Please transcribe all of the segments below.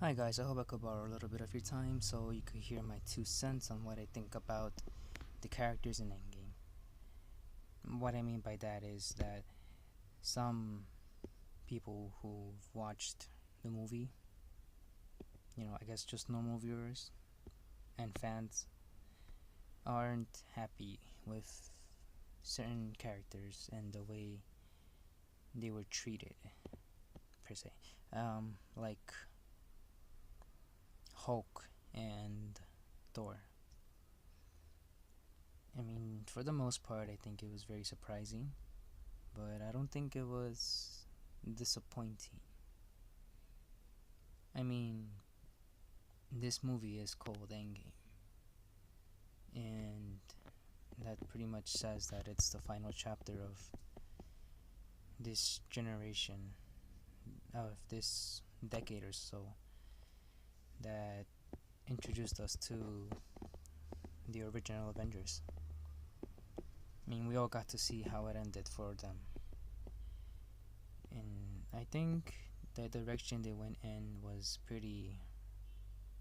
Hi guys, I hope I could borrow a little bit of your time so you could hear my 2 cents on what I think about the characters in Endgame. What I mean by that is that some people who've watched the movie, I guess just normal viewers and fans, aren't happy with certain characters and the way they were treated, per se. Like Hulk and Thor. I mean, for the most part, I think it was very surprising, but I don't think it was disappointing. I mean, this movie is called Endgame, and that pretty much says that it's the final chapter of this generation, of this decade or so, that introduced us to the original Avengers. I mean, we all got to see how it ended for them, and I think the direction they went in was pretty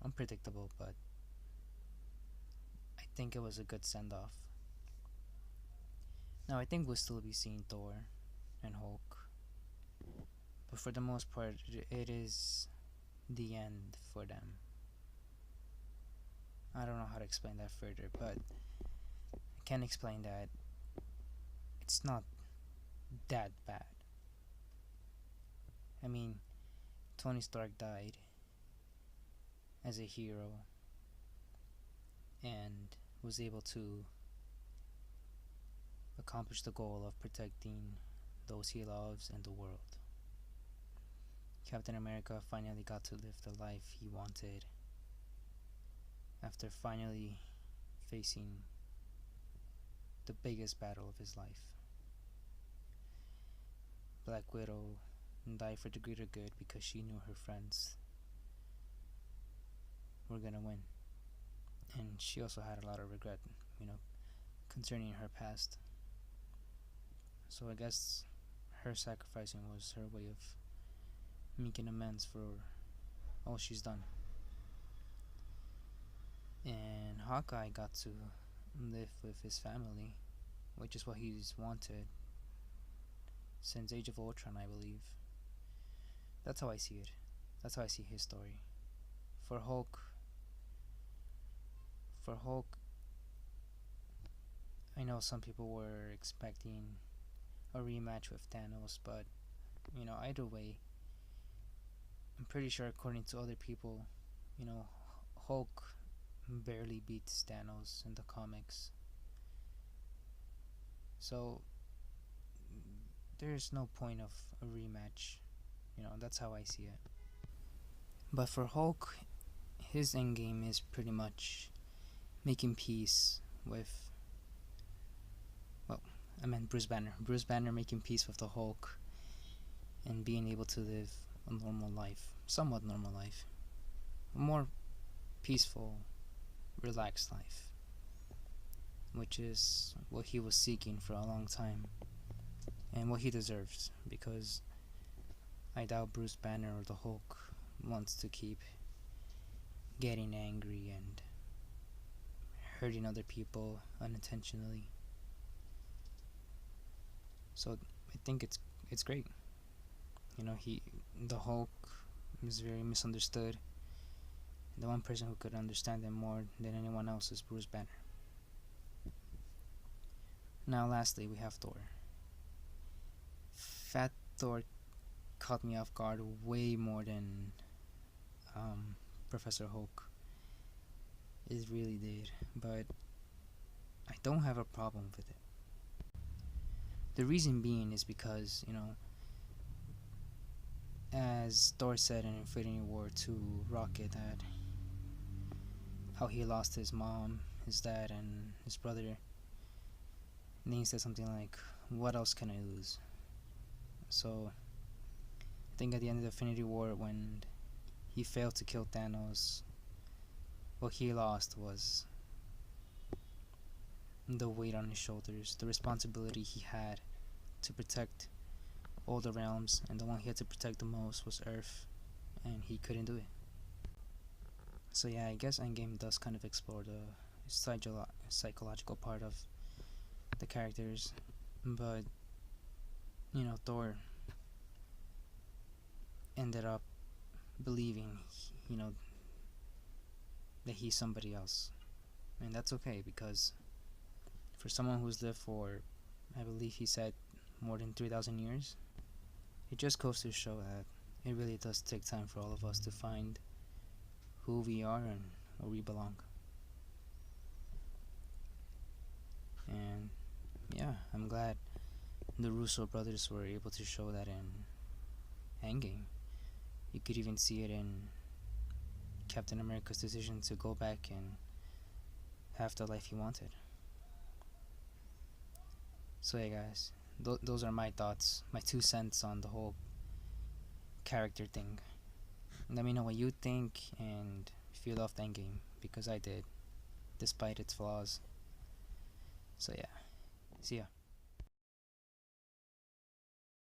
unpredictable, but I think it was a good send off. Now, I think we'll still be seeing Thor and Hulk, but for the most part, it is the end for them. I don't know how to explain that further, but I can explain that it's not that bad. I mean, Tony Stark died as a hero and was able to accomplish the goal of protecting those he loves and the world. Captain America finally got to live the life he wanted after finally facing the biggest battle of his life. Black Widow died for the greater good because she knew her friends were gonna win. And she also had a lot of regret, concerning her past. So I guess her sacrificing was her way of making amends for all she's done. And Hawkeye got to live with his family, which is what he's wanted since Age of Ultron, I believe. That's how I see it. That's how I see his story. For Hulk, I know some people were expecting a rematch with Thanos, but either way, I'm pretty sure according to other people, Hulk barely beats Thanos in the comics. So there's no point of a rematch. That's how I see it. But for Hulk, his endgame is pretty much making peace with, well, I meant Bruce Banner. Bruce Banner making peace with the Hulk and being able to live a normal life, somewhat normal life, a more peaceful, relaxed life, which is what he was seeking for a long time and what he deserves, because I doubt Bruce Banner or the Hulk wants to keep getting angry and hurting other people unintentionally. So I think it's great. The Hulk is very misunderstood. The one person who could understand him more than anyone else is Bruce Banner. Now, lastly, we have Thor. Fat Thor caught me off guard way more than Professor Hulk. It really did, but I don't have a problem with it. The reason being is because, as Thor said in Infinity War to Rocket, that how he lost his mom, his dad, and his brother. And he said something like, "What else can I lose?" So I think at the end of the Infinity War, when he failed to kill Thanos, what he lost was the weight on his shoulders, the responsibility he had to protect all the realms, and the one he had to protect the most was Earth, and he couldn't do it. So yeah, I guess Endgame does kind of explore the psychological part of the characters, but Thor ended up believing, you know, that he's somebody else, and that's okay because for someone who's lived for, I believe he said, more than 3,000 years, it just goes to show that it really does take time for all of us to find who we are and where we belong. And yeah, I'm glad the Russo brothers were able to show that in Endgame. You could even see it in Captain America's decision to go back and have the life he wanted. So yeah, guys, those are my thoughts, my 2 cents on the whole character thing. Let me know what you think and if you loved Endgame, because I did, despite its flaws. So yeah, see ya.